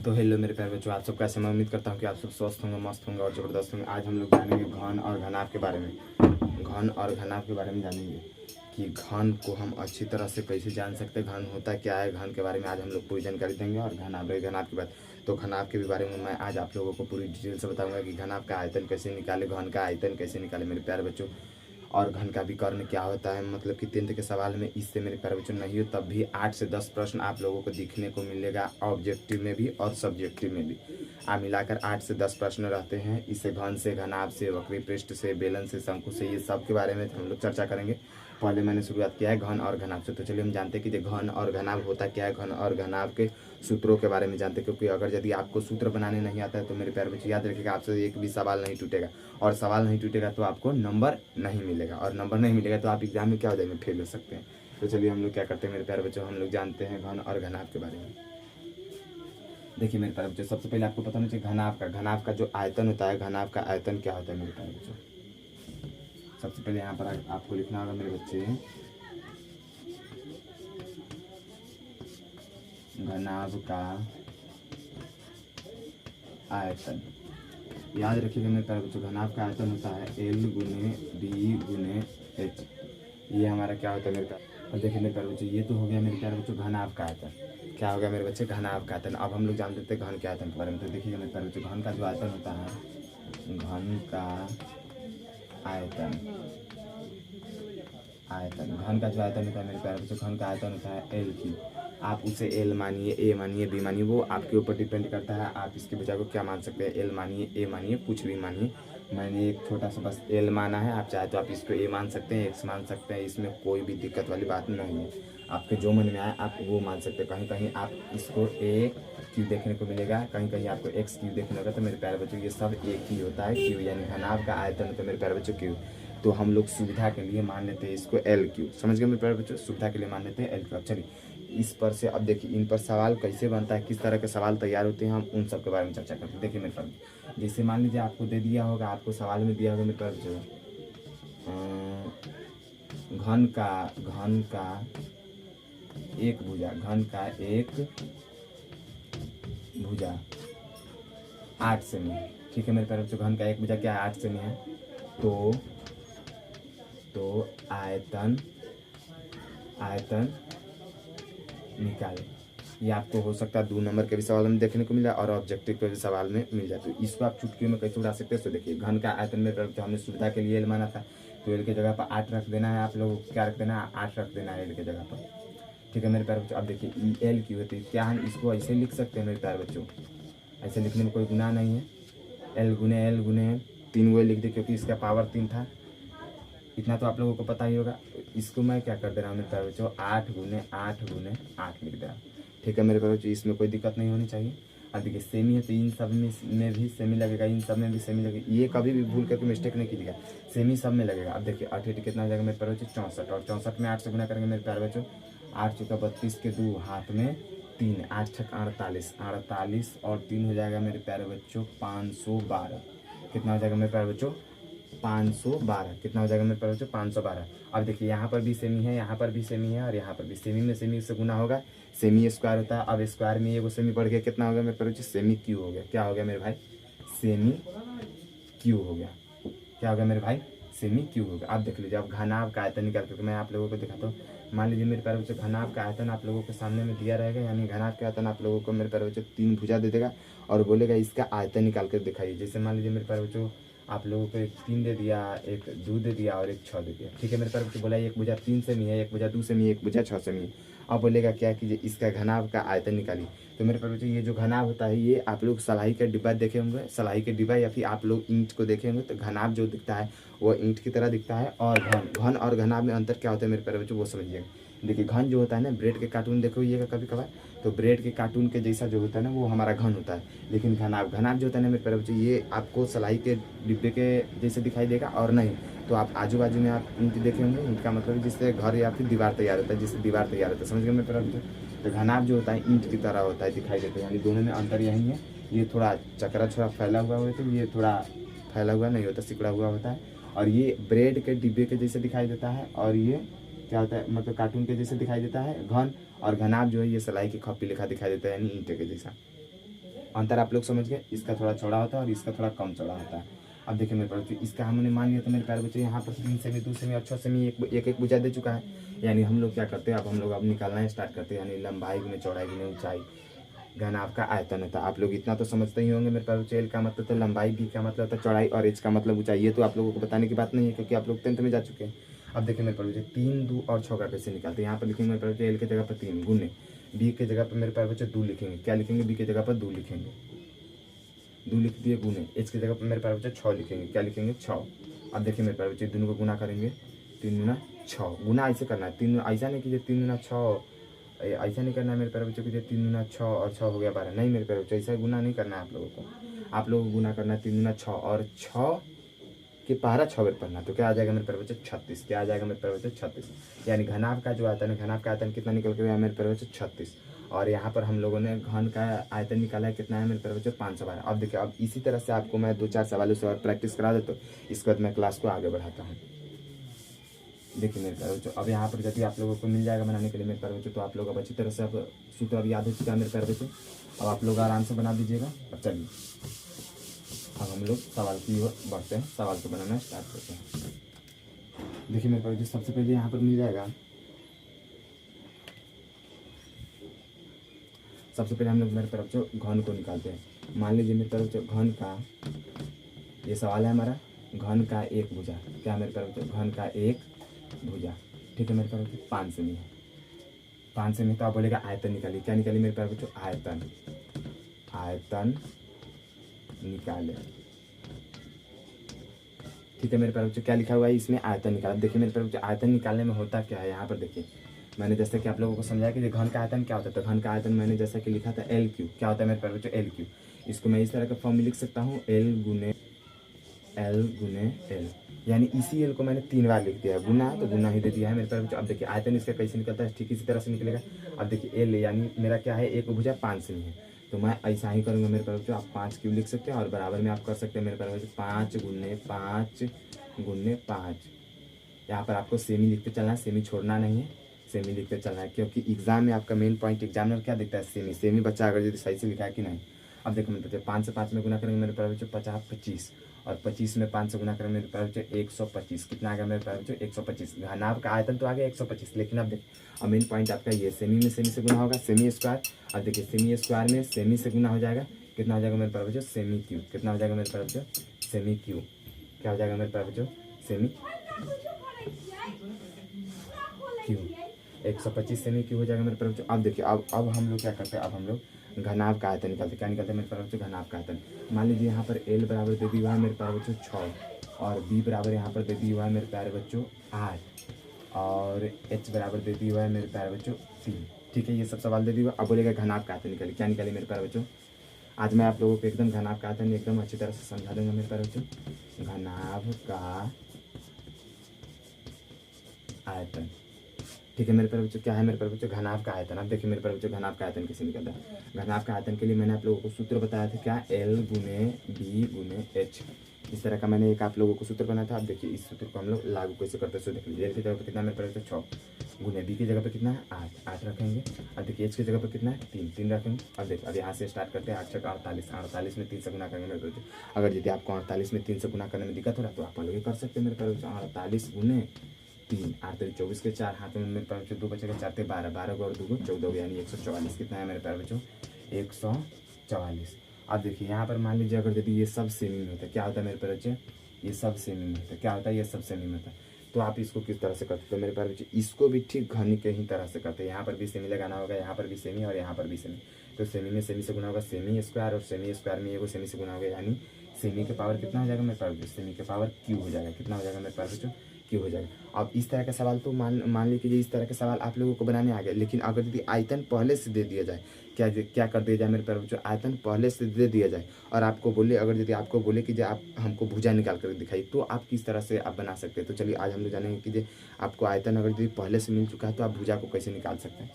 तो हेलो मेरे प्यारे बच्चों, आप सब कैसे? मैं उम्मीद करता हूँ कि आप सब स्वस्थ होंगे, मस्त होंगे और ज़बरदस्त होंगे। आज हम लोग जानेंगे घन और घनाभ के बारे में। घन और घनाभ के बारे में जानेंगे कि घन को हम अच्छी तरह से कैसे जान सकते हैं, घन होता क्या है। घन के बारे में आज हम लोग पूरी जानकारी देंगे और घनाभ के बात तो घनाभ के भी बारे में मैं आज आप लोगों को पूरी डिटेल से बताऊंगा कि घनाभ का आयतन कैसे निकाले, घन का आयतन कैसे निकाले मेरे प्यारे बच्चों। और घन का विकर्ण क्या होता है, मतलब कि 10th के सवाल में इससे मेरे प्यारे बच्चों नहीं हो तब भी 8 से 10 प्रश्न आप लोगों को दिखने को मिलेगा, ऑब्जेक्टिव में भी और सब्जेक्टिव में भी। आप मिलाकर 8 से 10 प्रश्न रहते हैं। इससे घन से, घनाभ से, वक्री पृष्ठ से, बेलन से, शंकु से, ये सब के बारे में हम लोग चर्चा करेंगे। पहले मैंने शुरुआत किया है घन और घनाभ से, तो चलिए हम जानते हैं कि घन और घनाभ होता क्या है। घन और घनाभ के सूत्रों के बारे में जानते हैं, क्योंकि अगर यदि आपको सूत्र बनाने नहीं आता है तो मेरे प्यारे बच्चे याद रखिएगा, आपसे एक भी सवाल नहीं टूटेगा। और सवाल नहीं टूटेगा तो आपको नंबर नहीं मिलेगा, और नंबर नहीं मिलेगा तो आप एग्जाम में क्या हो जाएंगे, फेल हो सकते हैं। तो चलिए हम लोग क्या करते हैं मेरे प्यारे बच्चों, हम लोग जानते हैं घन और घनाभ के बारे में। देखिए मेरे प्यारे बच्चों, सबसे पहले आपको पता होना चाहिए घनाभ का जो आयतन होता है, घनाभ का आयतन क्या होता है मेरे प्यारे बच्चों। सबसे पहले यहाँ पर आपको लिखना होगा मेरे बच्चे, घनाभ का आयतन। याद रखिएगा मेरे प्यारे बच्चों, घनाभ का आयतन होता है L गुने B गुने H। ये हमारा क्या होता है मेरे प्यारे। और देखिए मेरे प्यारे बच्चों, ये तो हो गया मेरे प्यारे बच्चों घनाभ का आयतन। क्या हो गया मेरे बच्चे, घनाभ का आयतन। अब हम लोग जान लेते हैं घन के आयतन के बारे में। तो देखिए मेरे प्यारे बच्चों, घन का जो आयतन होता है, घन का आयतन, घन का जो आयतन होता है मेरे प्यारे बच्चों, घन का आयतन होता है L3। आप उसे L मानिए, A मानिए, B मानिए, वो आपके ऊपर डिपेंड करता है। आप इसकी बजाय को क्या मान सकते हैं, L मानिए, A मानिए, कुछ भी मानिए। मैंने एक छोटा सा बस L माना है, आप चाहे तो आप इसको A मान सकते हैं, X मान सकते हैं, इसमें कोई भी दिक्कत वाली बात नहीं है। आपके जो मन में आए आप वो मान सकते हैं। कहीं कहीं आप इसको AQ देखने को मिलेगा, कहीं कहीं आपको XQ देखने होगा। तो मेरे प्यारे बच्चों ये सब एक ही होता है, Q, यानी घनाभ का आयतन होता है मेरे प्यारे बच्चों Q। तो हम लोग सुविधा के लिए मान लेते हैं इसको LQ। समझ गए मेरे प्यारे बच्चों, सुविधा के लिए मान लेते हैं LQ। अब चलिए इस पर से अब देखिए इन पर सवाल कैसे बनता है, किस तरह के सवाल तैयार होते हैं, हम उन सब के बारे में चर्चा करते हैं। देखिए मेरे पास जैसे मान लीजिए आपको दे दिया होगा, आपको सवाल में दिया होगा मेरे पास जो घन का एक भुजा, घन का एक भुजा 8 सेमी। ठीक है मेरे प्यारे बच्चों, घन का एक भुजा क्या है, 8 सेमी है। तो आयतन निकाले। ये आपको हो सकता है 2 नंबर के भी सवाल में देखने को मिला और ऑब्जेक्टिव के भी सवाल में मिल जाए। तो इसको आप चुटकियों में कैसे उड़ा सकते हैं। तो देखिए घन का आयतन में हमने सुविधा के लिए L माना था, तो L की जगह पर 8 रख देना है। आप लोगों को क्या रख देना है, 8 रख देना है L की जगह पर। ठीक है मेरे प्यारे बच्चों, अब देखिए L की होती है, क्या हम इसको ऐसे लिख सकते हैं मेरे प्यारे बच्चों, ऐसे लिखने में कोई गुनाह नहीं है। L गुने 3 वो लिख दे, क्योंकि इसका पावर 3 था, इतना तो आप लोगों को पता ही होगा। इसको मैं क्या कर दे रहा हूँ मेरे प्यारे बच्चों, 8 गुने 8 लिख दे रहा हूँ। ठीक है मेरे प्यारे बच्चों, इसमें कोई दिक्कत नहीं होनी चाहिए। अब देखिए सेमी है तो इन सब में भी सेमी लगेगा, इन सब में भी सेमी लगेगा। ये कभी भी भूल करके मिस्टेक नहीं कीजिएगा, सेमी सब में लगेगा। अब देखिए 8 कितना हो जाएगा मेरे प्यारे बच्चों, 64। और 64 में 8 से गुना करेंगे मेरे प्यारे बच्चों, 8 चौका 32 के 2 हाथ में 3, 8 छक 48 और 3 हो जाएगा मेरे प्यारे बच्चों 512। कितना हो जाएगा मेरे प्यारे बच्चों, 512। कितना हो जाएगा मेरे प्यारे बच्चों, 512। अब देखिए यहाँ पर भी सेमी है, यहाँ पर भी सेमी है, और यहाँ पर भी सेमी में सेमी से गुना होगा, सेमी स्क्वायर होता है। अब स्क्वायर में ये वो सेमी बढ़ गया, कितना हो गया मेरे प्यारे बच्चों, सेमी क्यू हो गया। क्या हो गया मेरे भाई, सेमी क्यू हो गया। क्या हो गया मेरे भाई, सेमी क्यू हो गया। आप देख लीजिए, अब घनाभ का आयतन निकाल करके मैं आप लोगों को दिखाता हूँ। मान लीजिए मेरे प्यारे बच्चों, घनाभ का आयतन आप लोगों के सामने में दिया रहेगा, यानी घनाभ का आयतन आप लोगों को मेरे प्यारे बच्चों 3 भुजा दे देगा और बोलेगा इसका आयतन निकाल कर दिखाइए। जैसे मान लीजिए मेरे प्यारे बच्चों, आप लोगों को एक 3 दे दिया, एक 2 दे दिया और एक 6 दे दिया। ठीक है मेरे प्यारे बच्चों, बोला एक भुजा 3 सेमी है, एक भुजा 2 सेमी है, एक भुजा 6 सेमी है। अब बोलेगा क्या कीजिए, इसका घनाभ का आयतन निकालिए। तो मेरे प्यारे बच्चों, ये जो घनाभ होता है ये आप लोग सलाई का डिब्बा देखे होंगे, सलाई के डिब्बा या फिर आप लोग ईंट को देखे होंगे, तो घनाभ जो दिखता है वो ईंट की तरह दिखता है। और घन और घनाभ में अंतर क्या होता है मेरे प्यारे बच्चों, वो समझिएगा। देखिए घन जो होता है ना, ब्रेड के कार्टून देखोइएगा कभी कभार, तो ब्रेड के कार्टून के जैसा जो होता है ना, वो हमारा घन होता है। लेकिन घनाभ जो होता है ना मेरे प्यारे बच्चों, ये आपको सलाई के डिब्बे के जैसे दिखाई देगा। और नहीं तो आप आजू बाजू में आप ईंट देखे होंगे, ईंट का मतलब जिससे घर या फिर दीवार तैयार होता है, जिससे दीवार तैयार होता है। समझ गए मेरे प्यारे बच्चों, तो घनाभ जो होता है ईंट की तरह होता है, दिखाई देता है। यानी दोनों में अंतर यही है, ये थोड़ा चकरा छोड़ा फैला हुआ होता है, ये थोड़ा फैला हुआ नहीं होता, सिकुड़ा हुआ होता है। और ये ब्रेड के डिब्बे के जैसे दिखाई देता है, और ये क्या होता है, मतलब कार्टून के जैसे दिखाई देता है घन। और घनाभ जो है ये सलाई की खप्पी लिखा दिखाई देता है, यानी ईंटे के जैसा। अंतर आप लोग समझ गए। इसका थोड़ा चौड़ा होता है और इसका थोड़ा कम चौड़ा होता है। अब देखिए मेरे पास इसका हमने मान लिया तो मेरे प्यारे बच्चे यहाँ पर 3 सेमी 2 सेमी और 6 सेमी एक भुजा दे चुका है। यानी हम लोग क्या करते हैं, अब हम लोग अब निकालना स्टार्ट करते हैं, यानी लंबाई गुने चौड़ाई गुने ऊंचाई घनाभ का आयतन होता है। आप लोग इतना तो समझते ही होंगे मेरे प्यारे बच्चे। एल का मतलब तो लंबाई, बी का मतलब होता है चौड़ाई और एच का मतलब ऊंचाई। ये तो आप लोगों को बताने की बात नहीं है क्योंकि आप लोग 10th में जा चुके हैं। अब देखिए मेरे प्यारे बच्चे 3 2 और 6 का कैसे निकालते हैं। यहाँ पर लिखेंगे मेरे प्यारे बच्चे एल की जगह पर 3 गुने, बी की जगह पर मेरे प्यारे बच्चे 2 लिखेंगे। क्या लिखेंगे, बी की जगह पर 2 लिखेंगे, 2 लिख दिए गुने। एच की जगह पर मेरे प्यारे बच्चे 6 लिखेंगे। क्या लिखेंगे, 6। अब देखिए मेरे प्यारे बच्चे दोनों को गुना करेंगे, 3 गुना 6। गुना ऐसे करना है, 3 ऐसा नहीं कीजिए 3 गुना 6, ऐसा नहीं करना है मेरे प्यारे बच्चों कीजिए 3 गुना 6 और 6 हो गया 12। नहीं मेरे प्यारे बच्चों, ऐसा गुना नहीं करना है आप लोगों को। आप लोगों को गुना करना है 3 गुना 6 और 6 के पहरा 6 बार पढ़ना। तो क्या आ जाएगा मेरे प्यारे बच्चे, 36। क्या आ जाएगा मेरे प्यारे बच्चे, 36। यानी घनाभ का जो आयतन है, घनाभ का आयतन कितना निकल के गया मेरे प्यारे बच्चे, 36। और यहाँ पर हम लोगों ने घन का आयतन निकाला है, कितना है मेरे प्यारे बच्चों, 512। अब देखिए, अब इसी तरह से आपको मैं 2-4 सवालों से और प्रैक्टिस करा देता हूँ, इसके बाद मैं क्लास को आगे बढ़ाता हूँ। देखिए मेरे प्यारे बच्चों, अब यहाँ पर यदि आप लोगों को मिल जाएगा बनाने के लिए मेरे प्यारे बच्चों, तो आप लोग अब अच्छी तरह से अब सूत्र अब याद हो चुका है मेरे प्यारे बच्चों। अब आप लोग आराम से बना दीजिएगा। अब चलिए अब हम लोग सवाल की ओर बढ़ते हैं, सवाल को बनाना स्टार्ट करते हैं। देखिए मेरे प्यारे बच्चों, सबसे पहले यहाँ पर मिल जाएगा, सबसे पहले हम लोग मेरे प्यारे बच्चों घन को निकालते हैं। मान लीजिए मेरे प्यारे बच्चों घन का, ये सवाल है हमारा, घन का एक भुजा। क्या मेरे प्यारे बच्चों, घन का एक भुजा, ठीक है मेरे प्यारे बच्चों, 5 सेमी है। 5 सेमी तो आप बोलेगा आयतन निकालिए। क्या निकालिए मेरे प्यारे बच्चों, आयतन, आयतन निकाले। ठीक है मेरे प्यारे बच्चों, क्या लिखा हुआ है इसमें, आयतन निकाला। देखिए मेरे प्यारे बच्चों, आयतन निकालने में होता क्या है, यहाँ पर देखिए मैंने जैसे कि आप लोगों को समझाया कि घन का आयतन क्या होता है। तो घन का आयतन मैंने जैसा कि लिखा था एल क्यू। क्या होता है मेरे प्यारे बच्चों, एल क्यू। इसको मैं इस तरह का फॉर्म में लिख सकता हूँ, एल गुने एल। यानी इसी एल को मैंने 3 बार लिख दिया है, गुना तो गुना ही दे दिया है मेरे प्यारे बच्चों। अब देखिए आयतन इसका कैसे निकलता है, ठीक इसी तरह से निकलेगा। अब देखिए एल यानी मेरा क्या है, एक भुजा 5 सेमी है, तो मैं ऐसा ही करूँगा मेरे प्यारे बच्चों। आप 5 क्यों लिख सकते हैं और बराबर में आप कर सकते हैं मेरे प्यारे बच्चों 5 गुने 5 गुने 5। यहाँ पर आपको सेमी लिखते चलना है, सेमी छोड़ना नहीं है, सेमी लिखते चलना है, क्योंकि एग्जाम में आपका मेन पॉइंट एग्जामिनर क्या देखता है, सेमी। सेमी बच्चा अगर यदि सही से लिखा है कि नहीं। अब देखो मेरे बच्चे 5 से 5 में गुना करेंगे मेरे प्यारे बच्चों, 50 25, और 25 में 5 से गुना करेंगे मेरे प्यारे बच्चों 125। कितना आ गया मेरे प्यारे बच्चों, 125। घनाभ का आयतन तो आ गया 125। लेकिन अब देखिए, अब मेन पॉइंट आपका ये, सेमी में सेमी से गुना होगा, सेमी स्क्वायर। अब देखिए सेमी स्क्वायर में सेमी से गुना हो जाएगा, कितना हो जाएगा मेरे प्यारे बच्चों, सेमी क्यूब। कितना हो जाएगा मेरे प्यारे बच्चों, सेमी क्यूब। क्या हो जाएगा मेरे प्यारे बच्चों, सेमी क्यूब। 125 सेमी क्यूब हो जाएगा मेरे प्यारे बच्चों। अब देखिए, अब हम लोग क्या करते हैं, अब हम लोग घनाभ का आयतन निकालते हैं। क्या निकालते हैं मेरे प्यारे बच्चों, घनाभ का आयतन। मान लीजिए यहाँ पर एल बराबर दे दिया हुआ है मेरे प्यारे बच्चों 6, और बी बराबर यहाँ पर दे दिया हुआ है मेरे प्यारे बच्चों 8, और एच बराबर दे दिया हुआ है मेरे प्यारे बच्चों 3। ठीक है, ये सब सवाल दे दिया हुआ। अब बोलेगा घनाभ का आयतन निकालिए। क्या निकालिए मेरे प्यारे बच्चों, आज मैं आप लोगों को एकदम घनाभ का आयतन एकदम अच्छी तरह से समझा दूंगा मेरे प्यारे बच्चों। घनाभ का आयतन, ठीक है मेरे प्यारे बच्चों, क्या है मेरे प्यारे बच्चों, घनाभ का आयतन। अब देखिए मेरे प्यारे बच्चों, घनाभ का आयतन कैसे निकलता है। घनाभ का आयतन के लिए मैंने आप लोगों को सूत्र बताया था, क्या, एल गुने बी गुने एच। इस तरह का मैंने एक आप लोगों को सूत्र बनाया था। अब देखिए इस सूत्र को हम लोग लागू कैसे करते हैं, देख लीजिए। एल की जगह पर कितना मेरे प्यारे बच्चों, 6 गुने, बी की जगह पर कितना है, 8 रखेंगे। अब देखिए एच की जगह पर कितना है, 3 रखेंगे। अब देखिए अब यहाँ से स्टार्ट करते हैं, 8 छक 48, 48 में 3 से गुना करेंगे मेरे प्यारे बच्चों। अगर यदि आपको 48 में 3 से गुना करने में दिक्कत हो रहा है तो आप लोग ये कर सकते हैं मेरे प्यारे बच्चों, 48 गुने 3, 8 तेरी 24 के 4, हाथ में मेरे प्यारे बच्चों 2 बचेगा, 4 ते 12, 12 को और 2 को 14 यानी 144। कितना है मेरे प्यारे बच्चों, 144। अब देखिए यहाँ पर मान लीजिए अगर यदि ये सब सेमी में होता है, क्या होता है मेरे प्यारे बच्चे, ये सब सेमी में होता है। क्या होता है, ये सब सेमी में होता है। तो आप इसको किस तरह से करते हो मेरे प्यारे बच्चे, इसको भी ठीक घनी के ही तरह से करते हैं। यहाँ पर भी सेमी लगाना होगा, यहाँ पर भी सेमी और यहाँ पर भी सेमी। तो सेमी में सेमी से गुना होगा सेमी स्क्वायर, और सेमी स्क्वायर में एगो सेमी से गुना होगा, यानी सेमी के पावर कितना हो जाएगा मेरे प्यारे बच्चे, सेमी के पावर क्यू हो जाएगा। कितना हो जाएगा मेरे प्यारे बच्चों, क्यों हो जाएगा। अब इस तरह का सवाल तो मान लीजिए इस तरह के सवाल आप लोगों को बनाने आ गए। लेकिन अगर यदि आयतन पहले से दे दिया जाए, क्या कर दिया जाए मेरे प्यारे बच्चों, आयतन पहले से दे दिया जाए और आपको बोले, अगर यदि आपको बोले कि जो आप हमको भुजा निकाल कर दिखाई, तो आप किस तरह से आप बना सकते हैं। तो चलिए आज हम लोग जानेंगे कि जो आपको आयतन अगर यदि पहले से मिल चुका है तो आप भुजा को कैसे निकाल सकते हैं।